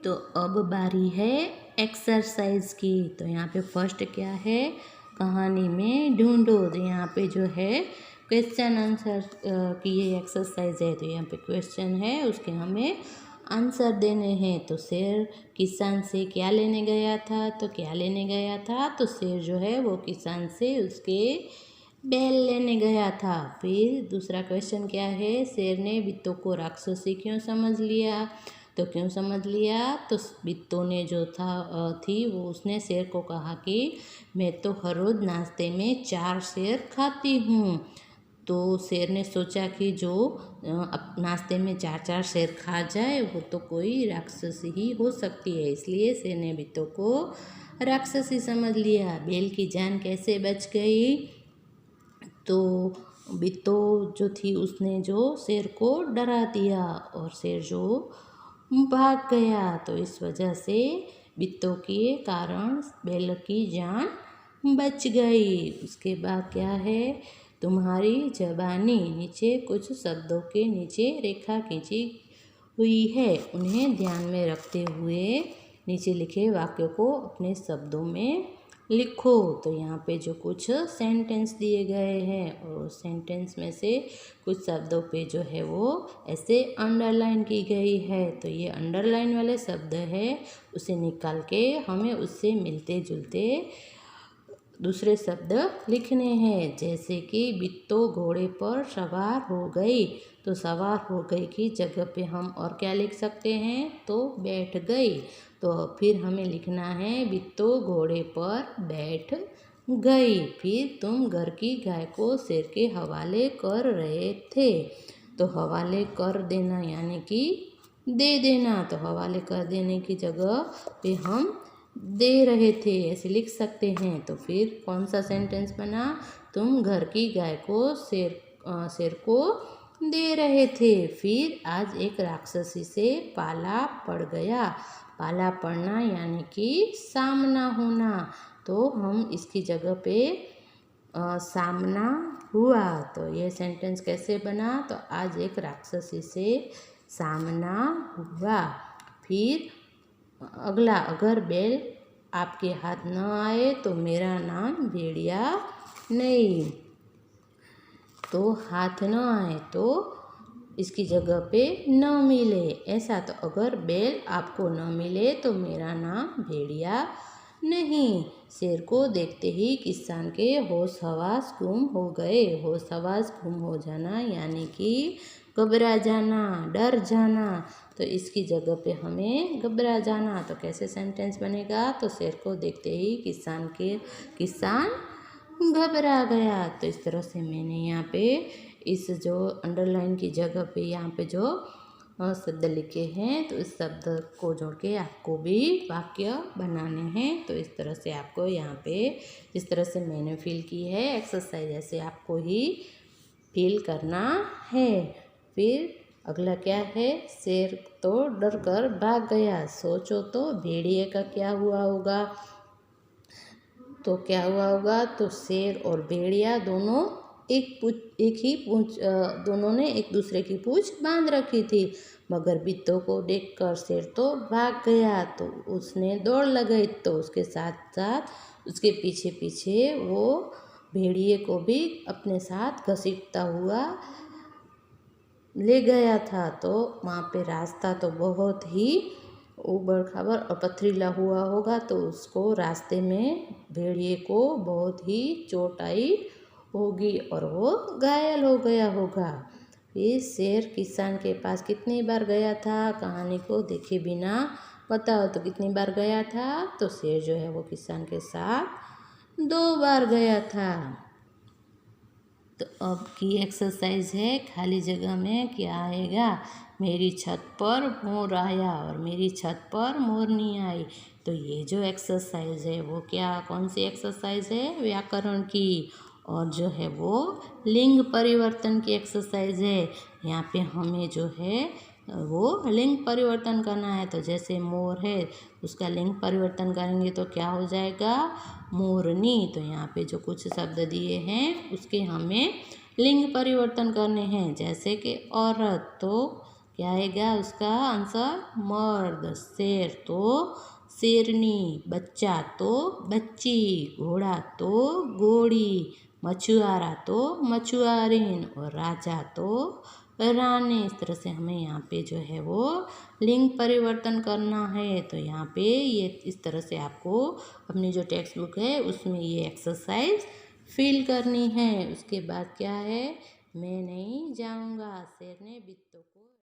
तो अब बारी है एक्सरसाइज की। तो यहाँ पे फर्स्ट क्या है, कहानी में ढूंढो। तो यहाँ पे जो है क्वेश्चन आंसर की ये एक्सरसाइज है। तो यहाँ पे क्वेश्चन है, उसके हमें आंसर देने हैं। तो शेर किसान से क्या लेने गया था, तो क्या लेने गया था, तो शेर जो है वो किसान से उसके बैल लेने गया था। फिर दूसरा क्वेश्चन क्या है, शेर ने बित्तों को राक्षसी क्यों समझ लिया, तो क्यों समझ लिया, तो बित्तों ने जो थी वो उसने शेर को कहा कि मैं तो हर रोज़ नाश्ते में 4 शेर खाती हूँ। तो शेर ने सोचा कि जो नाश्ते में 4 शेर खा जाए वो तो कोई राक्षसी ही हो सकती है, इसलिए शेर ने बित्तों को राक्षसी समझ लिया। बैल की जान कैसे बच गई, तो बित्तो जो थी उसने जो शेर को डरा दिया और शेर जो भाग गया। तो इस वजह से बित्तों के कारण बैल की जान बच गई। उसके बाद क्या है, तुम्हारी ज़बानी, नीचे कुछ शब्दों के नीचे रेखा खींची हुई है, उन्हें ध्यान में रखते हुए नीचे लिखे वाक्यों को अपने शब्दों में लिखो। तो यहाँ पे जो कुछ सेंटेंस दिए गए हैं और सेंटेंस में से कुछ शब्दों पे जो है वो ऐसे अंडरलाइन की गई है। तो ये अंडरलाइन वाले शब्द है, उसे निकाल के हमें उससे मिलते जुलते दूसरे शब्द लिखने हैं। जैसे कि बित्तो घोड़े पर सवार हो गई, तो सवार हो गई की जगह पे हम और क्या लिख सकते हैं, तो बैठ गई। तो फिर हमें लिखना है बित्तो घोड़े पर बैठ गई। फिर तुम घर की गाय को शेर के हवाले कर रहे थे, तो हवाले कर देना यानी कि दे देना। तो हवाले कर देने की जगह पे हम दे रहे थे ऐसे लिख सकते हैं। तो फिर कौन सा सेंटेंस बना, तुम घर की गाय को शेर को दे रहे थे। फिर आज एक राक्षसी से पाला पड़ गया। पाला पड़ना यानी कि सामना होना, तो हम इसकी जगह पे सामना हुआ। तो ये सेंटेंस कैसे बना, तो आज एक राक्षसी से सामना हुआ। फिर अगला, अगर बैल आपके हाथ न आए तो मेरा नाम भेड़िया नहीं। तो हाथ न आए तो इसकी जगह पे न मिले ऐसा। तो अगर बैल आपको न मिले तो मेरा नाम भेड़िया नहीं। शेर को देखते ही किसान के होश हवास गुम हो गए। होश हवास गुम हो जाना यानी कि घबरा जाना, डर जाना। तो इसकी जगह पे हमें घबरा जाना। तो कैसे सेंटेंस बनेगा, तो शेर को देखते ही किसान घबरा गया। तो इस तरह से मैंने यहाँ पे इस जो अंडरलाइन की जगह पे यहाँ पे जो शब्द लिखे हैं, तो इस शब्द को जोड़ के आपको भी वाक्य बनाने हैं। तो इस तरह से आपको यहाँ पे जिस तरह से मैंने फील की है एक्सरसाइज, ऐसे आपको ही फील करना है। फिर अगला क्या है, शेर तो डर कर भाग गया। सोचो तो भेड़िए का क्या हुआ होगा, तो क्या हुआ होगा, तो शेर और भेड़िया दोनों दोनों ने एक दूसरे की पूंछ बांध रखी थी। मगर बित्तों को देखकर शेर तो भाग गया। तो उसने दौड़ लगाई, तो उसके साथ साथ उसके पीछे पीछे वो भेड़िए को भी अपने साथ घसीटता हुआ ले गया था। तो वहाँ पे रास्ता तो बहुत ही ऊबड़ खाबड़ और पथरीला हुआ होगा, तो उसको रास्ते में भेड़िए को बहुत ही चोट आई होगी और वो घायल हो गया होगा। फिर शेर किसान के पास कितनी बार गया था, कहानी को देखे बिना बताओ तो कितनी बार गया था, तो शेर जो है वो किसान के साथ 2 बार गया था। तो अब की एक्सरसाइज है, खाली जगह में क्या आएगा, मेरी छत पर मोर आया और मेरी छत पर मोरनी आई। तो ये जो एक्सरसाइज है वो क्या, कौन सी एक्सरसाइज है, व्याकरण की, और जो है वो लिंग परिवर्तन की एक्सरसाइज है। यहाँ पे हमें जो है वो लिंग परिवर्तन करना है। तो जैसे मोर है उसका लिंग परिवर्तन करेंगे तो क्या हो जाएगा, मोरनी। तो यहाँ पे जो कुछ शब्द दिए हैं उसके हमें लिंग परिवर्तन करने हैं। जैसे कि औरत, तो क्या आएगा उसका आंसर? मर्द। शेर तो शेरनी, बच्चा तो बच्ची, घोड़ा तो घोड़ी, मछुआरा तो मछुआरीन और राजा तो रानी। इस तरह से हमें यहाँ पे जो है वो लिंग परिवर्तन करना है। तो यहाँ पे ये इस तरह से आपको अपनी जो टेक्स्ट बुक है उसमें ये एक्सरसाइज फिल करनी है। उसके बाद क्या है? मैं नहीं जाऊँगा, शेर ने बित्तों